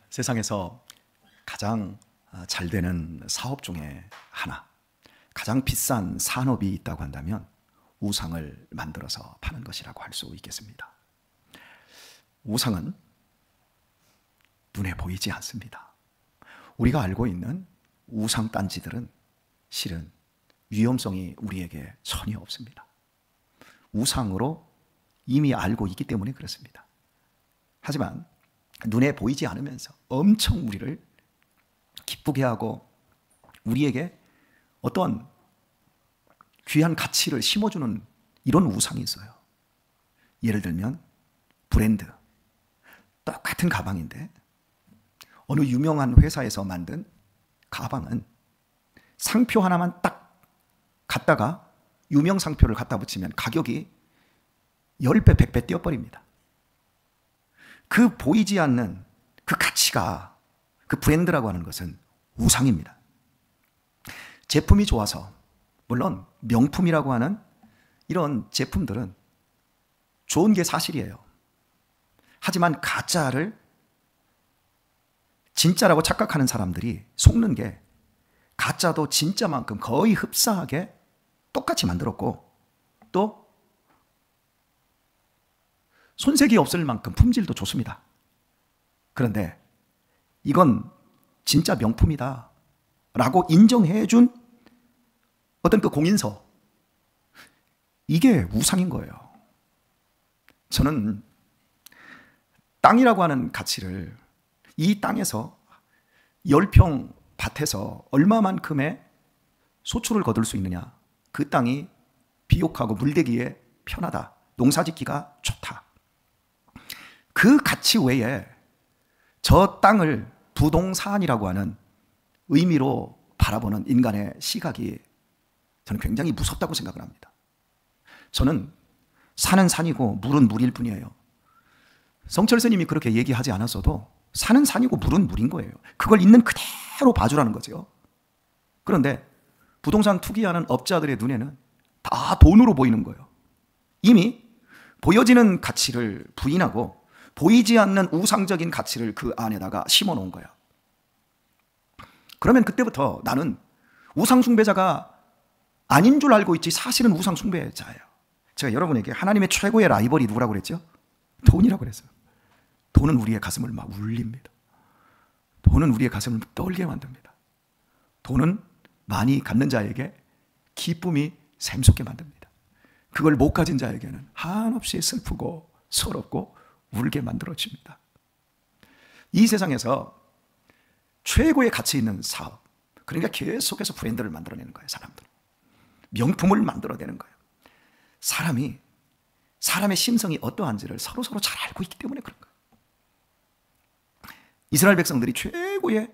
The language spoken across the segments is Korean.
세상에서 가장 잘 되는 사업 중에 하나, 가장 비싼 산업이 있다고 한다면 우상을 만들어서 파는 것이라고 할 수 있겠습니다. 우상은 눈에 보이지 않습니다. 우리가 알고 있는 우상 딴지들은 실은 위험성이 우리에게 전혀 없습니다. 우상으로 이미 알고 있기 때문에 그렇습니다. 하지만 눈에 보이지 않으면서 엄청 우리를 기쁘게 하고 우리에게 어떤 귀한 가치를 심어주는 이런 우상이 있어요. 예를 들면 브랜드, 똑같은 가방인데 어느 유명한 회사에서 만든 가방은 상표 하나만 딱 갖다가 유명 상표를 갖다 붙이면 가격이 10배, 100배 뛰어버립니다. 그 보이지 않는 그 가치가, 그 브랜드라고 하는 것은 우상입니다. 제품이 좋아서, 물론 명품이라고 하는 이런 제품들은 좋은 게 사실이에요. 하지만 가짜를 진짜라고 착각하는 사람들이 속는 게 가짜도 진짜만큼 거의 흡사하게 똑같이 만들었고 또 손색이 없을 만큼 품질도 좋습니다. 그런데 이건 진짜 명품이다 라고 인정해 준 어떤 그 공인서, 이게 우상인 거예요. 저는 땅이라고 하는 가치를 이 땅에서 10평 밭에서 얼마만큼의 소출을 거둘 수 있느냐, 그 땅이 비옥하고 물대기에 편하다, 농사짓기가 좋다, 그 가치 외에 저 땅을 부동산이라고 하는 의미로 바라보는 인간의 시각이 저는 굉장히 무섭다고 생각을 합니다. 저는 산은 산이고 물은 물일 뿐이에요. 성철 스님이 그렇게 얘기하지 않았어도 산은 산이고 물은 물인 거예요. 그걸 있는 그대로 봐주라는 거죠. 그런데 부동산 투기하는 업자들의 눈에는 다 돈으로 보이는 거예요. 이미 보여지는 가치를 부인하고 보이지 않는 우상적인 가치를 그 안에다가 심어 놓은 거예요. 그러면 그때부터 나는 우상 숭배자가 아닌 줄 알고 있지 사실은 우상 숭배자예요. 제가 여러분에게 하나님의 최고의 라이벌이 누구라고 그랬죠? 돈이라고 그랬어요. 돈은 우리의 가슴을 막 울립니다. 돈은 우리의 가슴을 떨게 만듭니다. 돈은 많이 갖는 자에게 기쁨이 샘솟게 만듭니다. 그걸 못 가진 자에게는 한없이 슬프고 서럽고 울게 만들어집니다. 이 세상에서 최고의 가치 있는 사업, 그러니까 계속해서 브랜드를 만들어내는 거예요. 사람들은 명품을 만들어내는 거예요. 사람의 심성이 어떠한지를 서로 잘 알고 있기 때문에 그런 거예요. 이스라엘 백성들이 최고의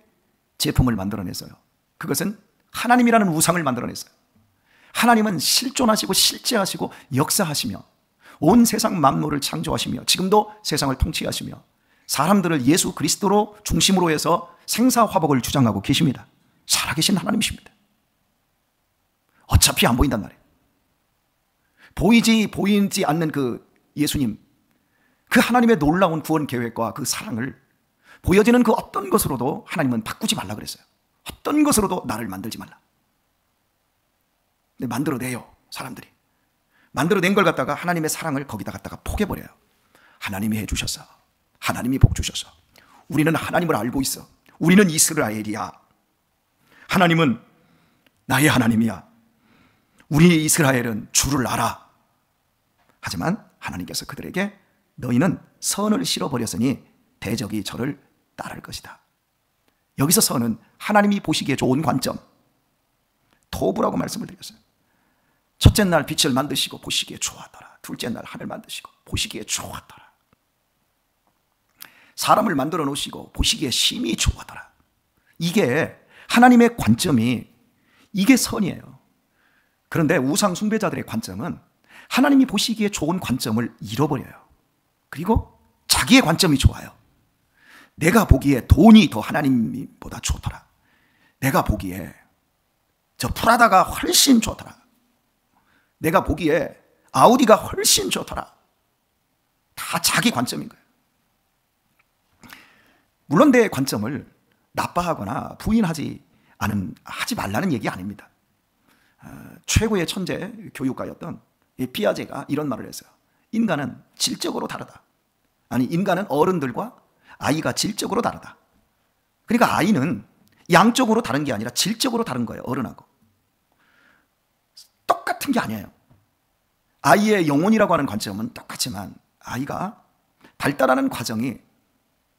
제품을 만들어냈어요. 그것은 하나님이라는 우상을 만들어냈어요. 하나님은 실존하시고 실제하시고 역사하시며 온 세상 만물을 창조하시며 지금도 세상을 통치하시며 사람들을 예수 그리스도로 중심으로 해서 생사화복을 주장하고 계십니다. 살아계신 하나님이십니다. 어차피 안 보인단 말이에요. 보이지 않는 그 예수님, 그 하나님의 놀라운 구원 계획과 그 사랑을 보여지는 그 어떤 것으로도 하나님은 바꾸지 말라 그랬어요. 어떤 것으로도 나를 만들지 말라. 근데 만들어내요, 사람들이. 만들어낸 걸 갖다가 하나님의 사랑을 거기다 갖다가 포개버려요. 하나님이 해주셨어. 하나님이 복 주셨어. 우리는 하나님을 알고 있어. 우리는 이스라엘이야. 하나님은 나의 하나님이야. 우리 이스라엘은 주를 알아. 하지만 하나님께서 그들에게 너희는 선을 실어버렸으니 대적이 저를 따를 것이다. 여기서 선은 하나님이 보시기에 좋은 관점, 토부라고 말씀을 드렸어요. 첫째 날 빛을 만드시고 보시기에 좋았더라. 둘째 날 하늘 만드시고 보시기에 좋았더라. 사람을 만들어 놓으시고 보시기에 심히 좋았더라. 이게 하나님의 관점이, 이게 선이에요. 그런데 우상 숭배자들의 관점은 하나님이 보시기에 좋은 관점을 잃어버려요. 그리고 자기의 관점이 좋아요. 내가 보기에 돈이 더 하나님보다 좋더라. 내가 보기에 저 프라다가 훨씬 좋더라. 내가 보기에 아우디가 훨씬 좋더라. 다 자기 관점인 거예요. 물론 내 관점을 나빠하거나 부인하지 하지 말라는 얘기 아닙니다. 최고의 천재 교육가였던 이 피아제가 이런 말을 했어요. 인간은 질적으로 다르다. 아니, 인간은 어른들과 아이가 질적으로 다르다. 그러니까 아이는 양적으로 다른 게 아니라 질적으로 다른 거예요. 어른하고 똑같은 게 아니에요. 아이의 영혼이라고 하는 관점은 똑같지만 아이가 발달하는 과정이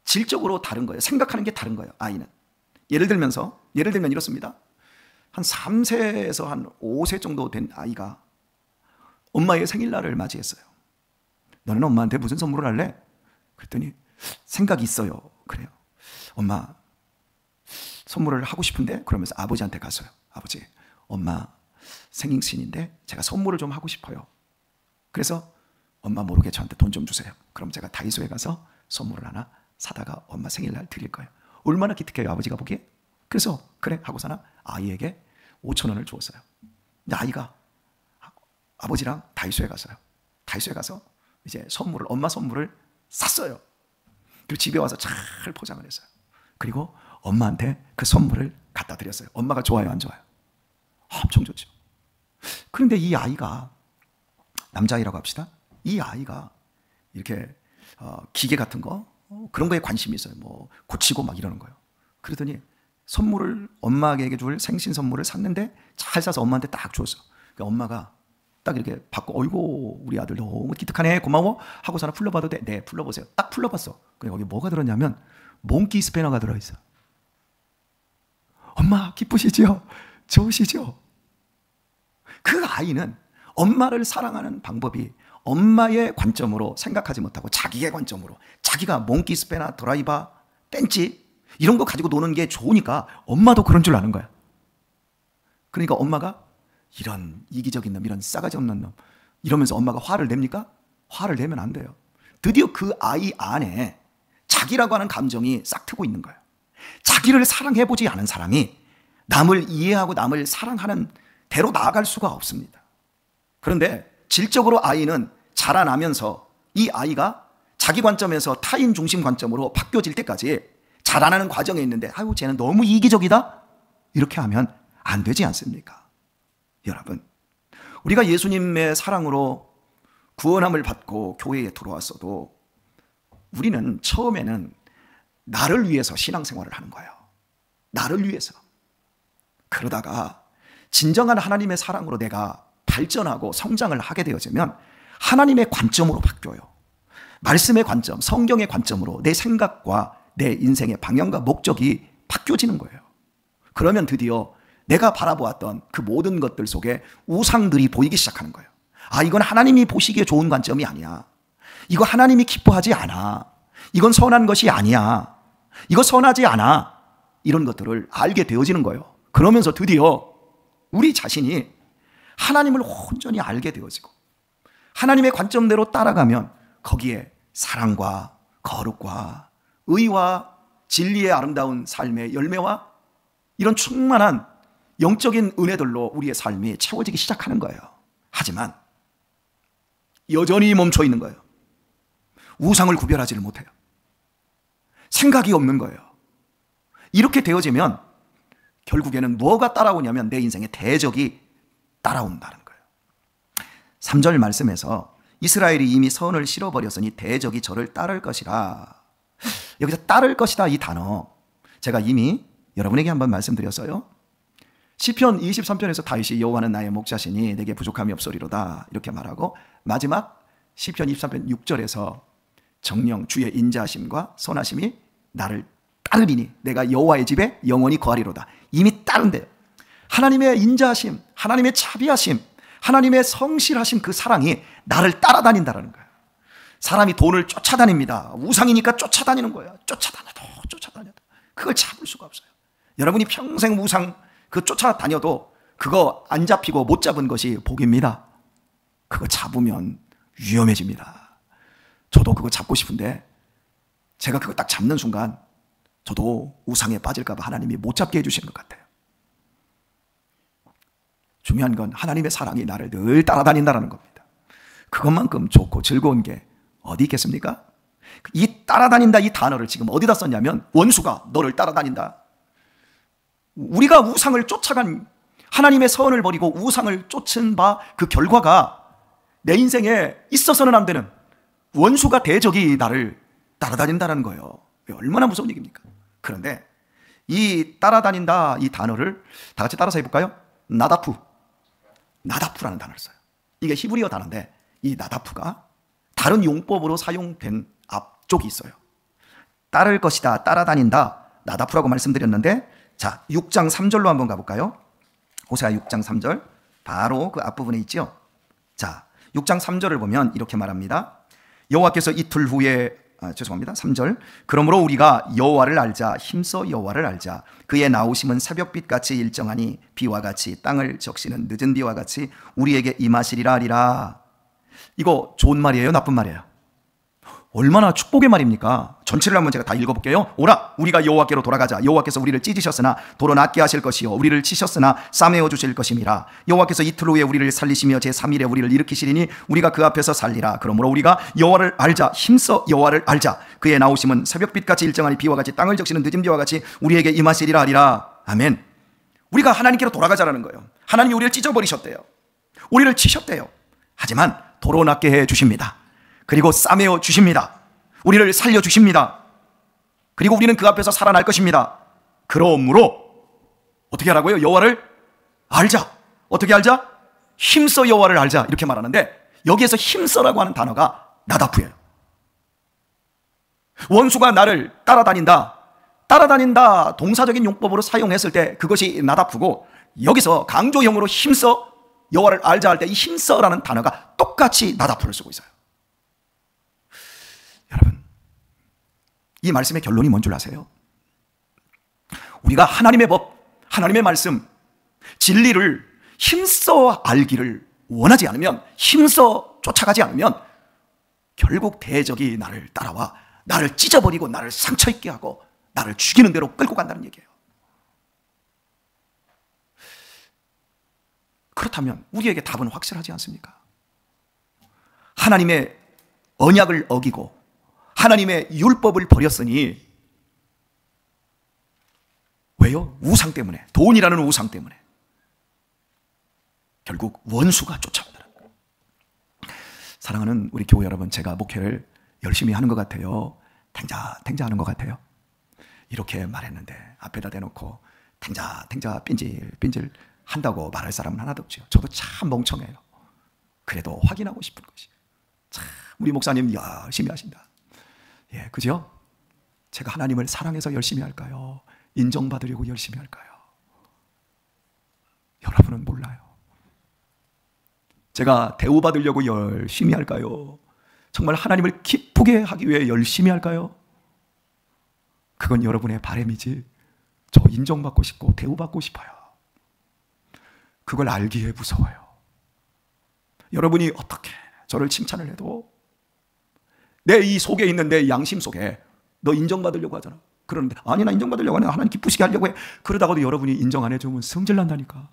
질적으로 다른 거예요. 생각하는 게 다른 거예요. 아이는. 예를 들면 이렇습니다. 한 3세에서 한 5세 정도 된 아이가 엄마의 생일날을 맞이했어요. 너는 엄마한테 무슨 선물을 할래? 그랬더니 생각이 있어요. 그래요. 엄마 선물을 하고 싶은데, 그러면서 아버지한테 갔어요. 아버지, 엄마 생신인데 제가 선물을 좀 하고 싶어요. 그래서 엄마 모르게 저한테 돈 좀 주세요. 그럼 제가 다이소에 가서 선물을 하나 사다가 엄마 생일날 드릴 거예요. 얼마나 기특해요, 아버지가 보기에. 그래서 그래 하고서는 아이에게 5,000원을 주었어요. 근데 아이가 아버지랑 다이소에 갔어요. 다이소에 가서 이제 엄마 선물을 샀어요. 그리고 집에 와서 잘 포장을 했어요. 그리고 엄마한테 그 선물을 갖다 드렸어요. 엄마가 좋아요, 안 좋아요? 엄청 좋죠. 그런데 이 아이가, 남자아이라고 합시다. 이 아이가 이렇게 기계 같은 거, 그런 거에 관심이 있어요. 뭐 고치고 막 이러는 거예요. 그러더니 선물을, 엄마에게 줄 생신 선물을 샀는데 잘 사서 엄마한테 딱 줬어. 그러니까 엄마가 딱 이렇게 받고, 어이구 우리 아들 너무 기특하네, 고마워 하고서는 풀러봐도 돼? 네, 풀러보세요. 딱 풀러봤어. 거기 뭐가 들었냐면 몽키 스패너가 들어있어. 엄마 기쁘시죠? 좋으시죠? 그 아이는 엄마를 사랑하는 방법이 엄마의 관점으로 생각하지 못하고 자기의 관점으로, 자기가 몽키 스패너, 드라이버, 벤치 이런 거 가지고 노는 게 좋으니까 엄마도 그런 줄 아는 거야. 그러니까 엄마가 이런 이기적인 놈, 이런 싸가지 없는 놈 이러면서 엄마가 화를 냅니까? 화를 내면 안 돼요. 드디어 그 아이 안에 자기라고 하는 감정이 싹 트고 있는 거예요. 자기를 사랑해보지 않은 사람이 남을 이해하고 남을 사랑하는 대로 나아갈 수가 없습니다. 그런데 질적으로 아이는 자라나면서 이 아이가 자기 관점에서 타인 중심 관점으로 바뀌어질 때까지 자라나는 과정에 있는데, 아유 쟤는 너무 이기적이다? 이렇게 하면 안 되지 않습니까? 여러분, 우리가 예수님의 사랑으로 구원함을 받고 교회에 들어왔어도 우리는 처음에는 나를 위해서 신앙생활을 하는 거예요. 나를 위해서. 그러다가 진정한 하나님의 사랑으로 내가 발전하고 성장을 하게 되어지면 하나님의 관점으로 바뀌어요. 말씀의 관점, 성경의 관점으로 내 생각과 내 인생의 방향과 목적이 바뀌어지는 거예요. 그러면 드디어 내가 바라보았던 그 모든 것들 속에 우상들이 보이기 시작하는 거예요. 아, 이건 하나님이 보시기에 좋은 관점이 아니야. 이거 하나님이 기뻐하지 않아. 이건 선한 것이 아니야. 이거 선하지 않아. 이런 것들을 알게 되어지는 거예요. 그러면서 드디어 우리 자신이 하나님을 온전히 알게 되어지고, 하나님의 관점대로 따라가면 거기에 사랑과 거룩과 의와 진리의 아름다운 삶의 열매와 이런 충만한 영적인 은혜들로 우리의 삶이 채워지기 시작하는 거예요. 하지만 여전히 멈춰 있는 거예요. 우상을 구별하지를 못해요. 생각이 없는 거예요. 이렇게 되어지면 결국에는 뭐가 따라오냐면 내 인생의 대적이 따라온다는 거예요. 3절 말씀에서 이스라엘이 이미 선을 실어버렸으니 대적이 저를 따를 것이라. 여기서 따를 것이다, 이 단어 제가 이미 여러분에게 한번 말씀드렸어요. 시편 23편에서 다윗이 여호와는 나의 목자시니 내게 부족함이 없으리로다 이렇게 말하고, 마지막 시편 23편 6절에서 정령 주의 인자하심과 선하심이 나를 따르리니 내가 여호와의 집에 영원히 거하리로다. 이미 따른대요. 하나님의 인자하심, 하나님의 자비하심, 하나님의 성실하심, 그 사랑이 나를 따라다닌다는 거예요. 사람이 돈을 쫓아다닙니다. 우상이니까 쫓아다니는 거예요. 쫓아다녀도 그걸 잡을 수가 없어요. 여러분이 평생 우상 그 쫓아다녀도 그거 안 잡히고 못 잡은 것이 복입니다. 그거 잡으면 위험해집니다. 저도 그거 잡고 싶은데 제가 그거 딱 잡는 순간 저도 우상에 빠질까 봐 하나님이 못 잡게 해주시는 것 같아요. 중요한 건 하나님의 사랑이 나를 늘 따라다닌다는 겁니다. 그것만큼 좋고 즐거운 게 어디 있겠습니까? 이 따라다닌다 이 단어를 지금 어디다 썼냐면 원수가 너를 따라다닌다. 우리가 우상을 쫓아간, 하나님의 서원을 버리고 우상을 쫓은 바 그 결과가 내 인생에 있어서는 안 되는 원수가 대적이 나를 따라다닌다는 거예요. 얼마나 무서운 얘기입니까? 그런데 이 따라다닌다 이 단어를 다 같이 따라서 해볼까요? 나다프라는 단어를 써요. 이게 히브리어 단어인데 이 나다프가 다른 용법으로 사용된 앞쪽이 있어요. 따를 것이다, 따라다닌다, 나다프라고 말씀드렸는데, 자 6장 3절로 한번 가볼까요? 호세아 6장 3절 바로 그 앞부분에 있죠. 자 6장 3절을 보면 이렇게 말합니다. 여호와께서 이틀 후에 3절 그러므로 우리가 여호와를 알자, 힘써 여호와를 알자. 그의 나오심은 새벽빛같이 일정하니 비와 같이 땅을 적시는 늦은 비와 같이 우리에게 임하시리라 하리라. 이거 좋은 말이에요, 나쁜 말이에요? 얼마나 축복의 말입니까? 전체를 한번 제가 다 읽어볼게요. 오라 우리가 여호와께로 돌아가자. 여호와께서 우리를 찢으셨으나 도로 낫게 하실 것이요 우리를 치셨으나 싸매어 주실 것임이라. 여호와께서 이틀 후에 우리를 살리시며 제3일에 우리를 일으키시리니 우리가 그 앞에서 살리라. 그러므로 우리가 여호와를 알자, 힘써 여호와를 알자. 그의 나오심은 새벽빛같이 일정하니 비와 같이 땅을 적시는 늦은 비와 같이 우리에게 임하시리라 하리라. 아멘. 우리가 하나님께로 돌아가자라는 거예요. 하나님이 우리를 찢어버리셨대요. 우리를 치셨대요. 하지만 도로 낫게 해 주십니다. 그리고 싸매어 주십니다. 우리를 살려 주십니다. 그리고 우리는 그 앞에서 살아날 것입니다. 그러므로 어떻게 하라고요? 여호와를 알자. 어떻게 알자? 힘써 여호와를 알자 이렇게 말하는데, 여기에서 힘써라고 하는 단어가 나다프예요. 원수가 나를 따라다닌다 동사적인 용법으로 사용했을 때 그것이 나다프고, 여기서 강조형으로 힘써 여호와를 알자 할 때 이 힘써라는 단어가 똑같이 나다프를 쓰고 있어요. 여러분, 이 말씀의 결론이 뭔 줄 아세요? 우리가 하나님의 법, 하나님의 말씀, 진리를 힘써 알기를 원하지 않으면, 힘써 쫓아가지 않으면 결국 대적이 나를 따라와 나를 찢어버리고 나를 상처 입게 하고 나를 죽이는 대로 끌고 간다는 얘기예요. 그렇다면 우리에게 답은 확실하지 않습니까? 하나님의 언약을 어기고 하나님의 율법을 버렸으니, 왜요? 우상 때문에, 돈이라는 우상 때문에 결국 원수가 쫓아온다는 거예요. 사랑하는 우리 교회 여러분, 제가 목회를 열심히 하는 것 같아요? 탱자하는 것 같아요? 이렇게 말했는데 앞에다 대놓고 탱자 삔질 한다고 말할 사람은 하나도 없죠. 저도 참 멍청해요. 그래도 확인하고 싶은 것이, 참 우리 목사님 열심히 하신다. 예, 그죠? 제가 하나님을 사랑해서 열심히 할까요? 인정받으려고 열심히 할까요? 여러분은 몰라요. 제가 대우받으려고 열심히 할까요? 정말 하나님을 기쁘게 하기 위해 열심히 할까요? 그건 여러분의 바람이지, 저 인정받고 싶고 대우받고 싶어요. 그걸 알기에 무서워요. 여러분이 어떻게 저를 칭찬을 해도 내 이 속에 있는 내 양심 속에 너 인정받으려고 하잖아. 그러는데 아니 나 인정받으려고 하네, 하나님 기쁘시게 하려고 해. 그러다가도 여러분이 인정 안 해주면 성질난다니까.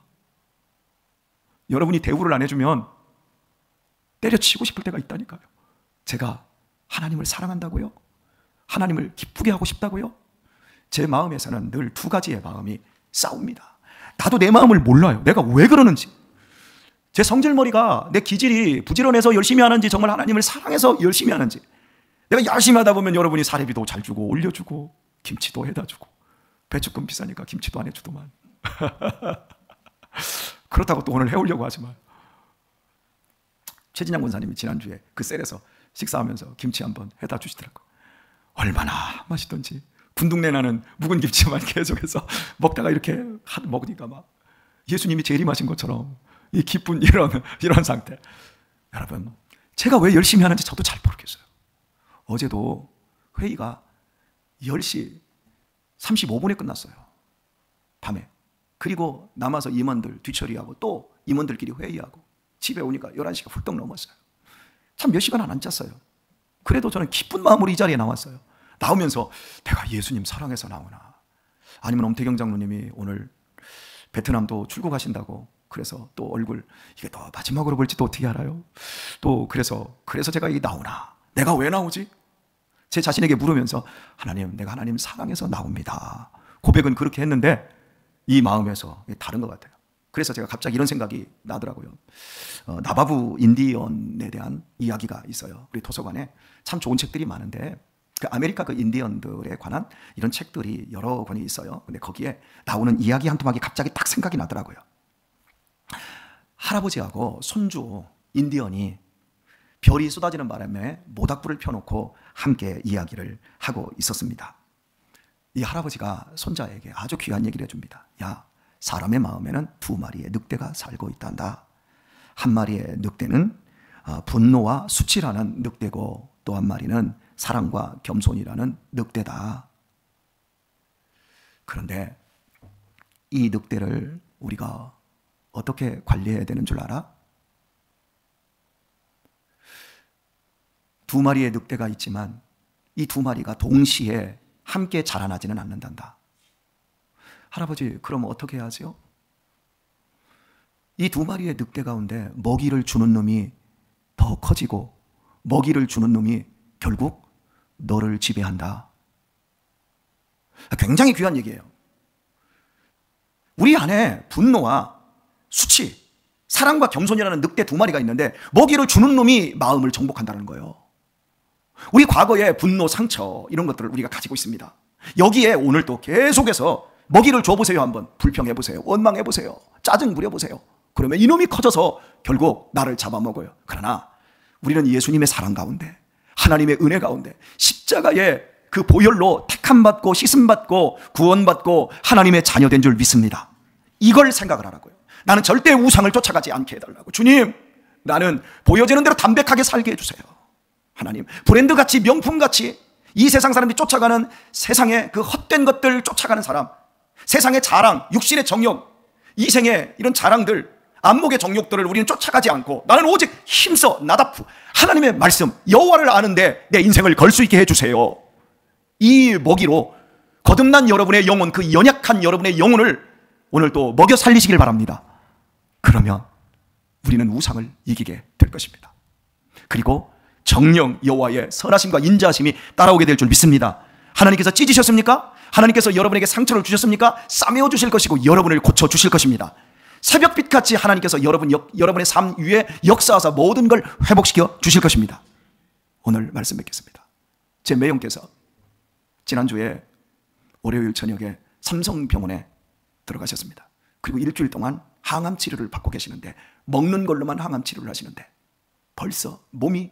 여러분이 대우를 안 해주면 때려치고 싶을 때가 있다니까요. 제가 하나님을 사랑한다고요? 하나님을 기쁘게 하고 싶다고요? 제 마음에서는 늘 두 가지의 마음이 싸웁니다. 나도 내 마음을 몰라요. 내가 왜 그러는지, 제 성질머리가, 내 기질이 부지런해서 열심히 하는지, 정말 하나님을 사랑해서 열심히 하는지. 내가 열심히 하다 보면 여러분이 사례비도 잘 주고 올려주고 김치도 해다 주고, 배추금 비싸니까 김치도 안 해주더만. 그렇다고 또 오늘 해오려고 하지 마요. 최진양 권사님이 지난주에 그 셀에서 식사하면서 김치 한번 해다 주시더라고요. 얼마나 맛있던지. 분둥내 나는 묵은 김치만 계속해서 먹다가 이렇게 먹으니까 막 예수님이 재림하신 것처럼 이 기쁜 이런 상태. 여러분, 제가 왜 열심히 하는지 저도 잘 모르겠어요. 어제도 회의가 10시 35분에 끝났어요. 밤에. 그리고 남아서 임원들 뒤처리하고 또 임원들끼리 회의하고 집에 오니까 11시가 훌떡 넘었어요. 참 몇 시간 안 잤어요. 그래도 저는 기쁜 마음으로 이 자리에 나왔어요. 나오면서 내가 예수님 사랑해서 나오나, 아니면 엄태경 장로님이 오늘 베트남도 출국하신다고, 그래서 또 얼굴 이게 또 마지막으로 볼지 또 어떻게 알아요? 또 그래서 제가 이 나오나, 내가 왜 나오지? 제 자신에게 물으면서 하나님, 내가 하나님 사랑해서 나옵니다. 고백은 그렇게 했는데 이 마음에서 다른 것 같아요. 그래서 제가 갑자기 이런 생각이 나더라고요. 나바부 인디언에 대한 이야기가 있어요. 우리 도서관에 참 좋은 책들이 많은데 그 아메리카 그 인디언들에 관한 이런 책들이 여러 권이 있어요. 근데 거기에 나오는 이야기 한 토막이 갑자기 딱 생각이 나더라고요. 할아버지하고 손주 인디언이 별이 쏟아지는 바람에 모닥불을 펴놓고 함께 이야기를 하고 있었습니다. 이 할아버지가 손자에게 아주 귀한 얘기를 해줍니다. 야, 사람의 마음에는 두 마리의 늑대가 살고 있단다. 한 마리의 늑대는 분노와 수치라는 늑대고 또 한 마리는 사랑과 겸손이라는 늑대다. 그런데 이 늑대를 우리가 어떻게 관리해야 되는 줄 알아? 두 마리의 늑대가 있지만 이 두 마리가 동시에 함께 자라나지는 않는단다. 할아버지, 그럼 어떻게 해야죠? 이 두 마리의 늑대 가운데 먹이를 주는 놈이 더 커지고 먹이를 주는 놈이 결국 너를 지배한다. 굉장히 귀한 얘기예요. 우리 안에 분노와 수치, 사랑과 겸손이라는 늑대 두 마리가 있는데 먹이를 주는 놈이 마음을 정복한다는 거예요. 우리 과거의 분노, 상처 이런 것들을 우리가 가지고 있습니다. 여기에 오늘 또 계속해서 먹이를 줘보세요. 한번 불평해보세요. 원망해보세요. 짜증 부려보세요. 그러면 이놈이 커져서 결국 나를 잡아먹어요. 그러나 우리는 예수님의 사랑 가운데, 하나님의 은혜 가운데, 십자가의 그 보혈로 택함받고 씻음받고 구원받고 하나님의 자녀된 줄 믿습니다. 이걸 생각을 하라고요. 나는 절대 우상을 쫓아가지 않게 해달라고. 주님, 나는 보여지는 대로 담백하게 살게 해주세요. 하나님, 브랜드같이 명품같이 이 세상 사람들이 쫓아가는 세상의 그 헛된 것들 쫓아가는 사람, 세상의 자랑, 육신의 정욕, 이생의 이런 자랑들, 안목의 정욕들을 우리는 쫓아가지 않고 나는 오직 힘써 나답 하나님의 말씀, 여호와를 아는데 내 인생을 걸 수 있게 해주세요. 이 먹이로 거듭난 여러분의 영혼, 그 연약한 여러분의 영혼을 오늘 또 먹여 살리시길 바랍니다. 그러면 우리는 우상을 이기게 될 것입니다. 그리고 정령 여호와의 선하심과 인자하심이 따라오게 될 줄 믿습니다. 하나님께서 찢으셨습니까? 하나님께서 여러분에게 상처를 주셨습니까? 싸매어 주실 것이고 여러분을 고쳐 주실 것입니다. 새벽빛같이 하나님께서 여러분의 삶 위에 역사하사 모든 걸 회복시켜 주실 것입니다. 오늘 말씀 뵙겠습니다. 제 매형께서 지난주에 월요일 저녁에 삼성병원에 들어가셨습니다. 그리고 일주일 동안 항암 치료를 받고 계시는데 먹는 걸로만 항암 치료를 하시는데 벌써 몸이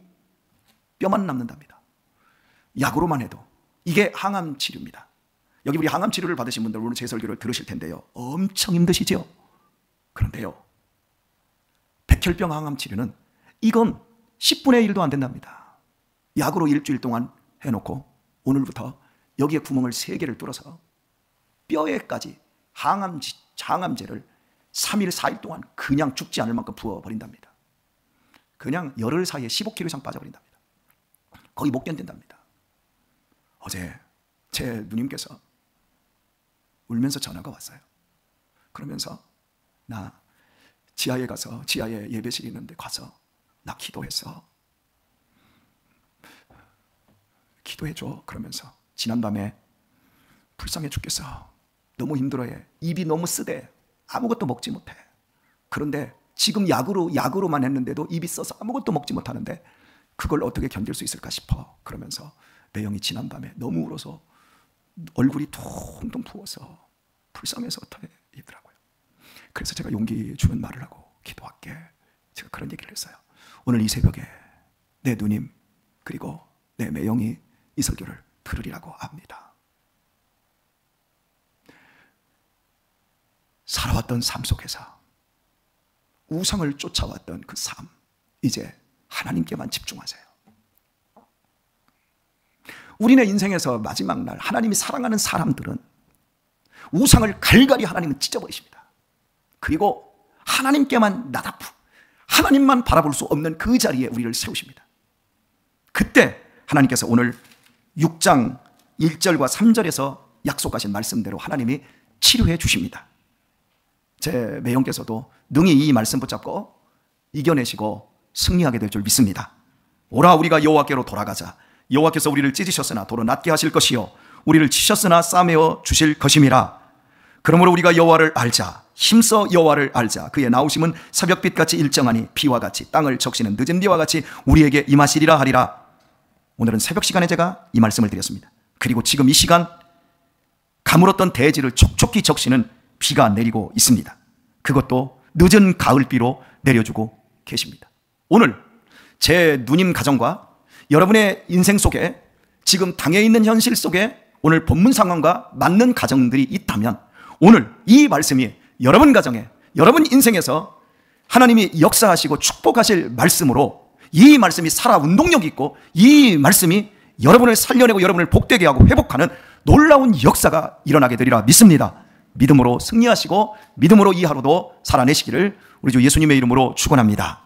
뼈만 남는답니다. 약으로만 해도. 이게 항암 치료입니다. 여기 우리 항암 치료를 받으신 분들 오늘 제 설교를 들으실 텐데요, 엄청 힘드시죠? 그런데요, 백혈병 항암 치료는 이건 10분의 1도 안 된답니다. 약으로 일주일 동안 해놓고 오늘부터 여기에 구멍을 3개를 뚫어서 뼈에까지 항암제를 3일 4일 동안 그냥 죽지 않을 만큼 부어버린답니다. 그냥 열흘 사이에 15kg 이상 빠져버린답니다. 거의 못 견딘답니다. 어제 제 누님께서 울면서 전화가 왔어요. 그러면서 나 지하에 가서, 지하에 예배실이 있는데 가서 나 기도했어. 기도해줘. 그러면서 지난밤에 불쌍해 죽겠어. 너무 힘들어해. 입이 너무 쓰대. 아무것도 먹지 못해. 그런데 지금 약으로만 했는데도 입이 써서 아무것도 먹지 못하는데 그걸 어떻게 견딜 수 있을까 싶어. 그러면서 매형이 지난밤에 너무 울어서 얼굴이 통통 부어서 불쌍해서 어떡해 이더라고요. 그래서 제가 용기 주는 말을 하고 기도할게. 제가 그런 얘기를 했어요. 오늘 이 새벽에 내 누님 그리고 내 매형이 이 설교를 들으리라고 합니다. 살아왔던 삶 속에서 우상을 쫓아왔던 그 삶, 이제 하나님께만 집중하세요. 우리네 인생에서 마지막 날 하나님이 사랑하는 사람들은 우상을 갈갈이 하나님은 찢어버리십니다. 그리고 하나님께만 나답, 하나님만 바라볼 수 없는 그 자리에 우리를 세우십니다. 그때 하나님께서 오늘 6장 1절과 3절에서 약속하신 말씀대로 하나님이 치료해 주십니다. 제 매형께서도 능히 이 말씀 붙잡고 이겨내시고 승리하게 될 줄 믿습니다. 오라 우리가 여호와께로 돌아가자. 여호와께서 우리를 찢으셨으나 도로 낮게 하실 것이요 우리를 치셨으나 싸매어 주실 것임이라. 그러므로 우리가 여호와를 알자. 힘써 여호와를 알자. 그의 나오심은 새벽빛같이 일정하니 비와 같이 땅을 적시는 늦은 비와 같이 우리에게 임하시리라 하리라. 오늘은 새벽 시간에 제가 이 말씀을 드렸습니다. 그리고 지금 이 시간 가물었던 대지를 촉촉히 적시는 비가 내리고 있습니다. 그것도 늦은 가을비로 내려주고 계십니다. 오늘 제 누님 가정과 여러분의 인생 속에 지금 당해 있는 현실 속에 오늘 본문 상황과 맞는 가정들이 있다면 오늘 이 말씀이 여러분 가정에 여러분 인생에서 하나님이 역사하시고 축복하실 말씀으로 이 말씀이 살아 운동력 있고 이 말씀이 여러분을 살려내고 여러분을 복되게 하고 회복하는 놀라운 역사가 일어나게 되리라 믿습니다. 믿음으로 승리하시고 믿음으로 이 하루도 살아내시기를 우리 주 예수님의 이름으로 축원합니다.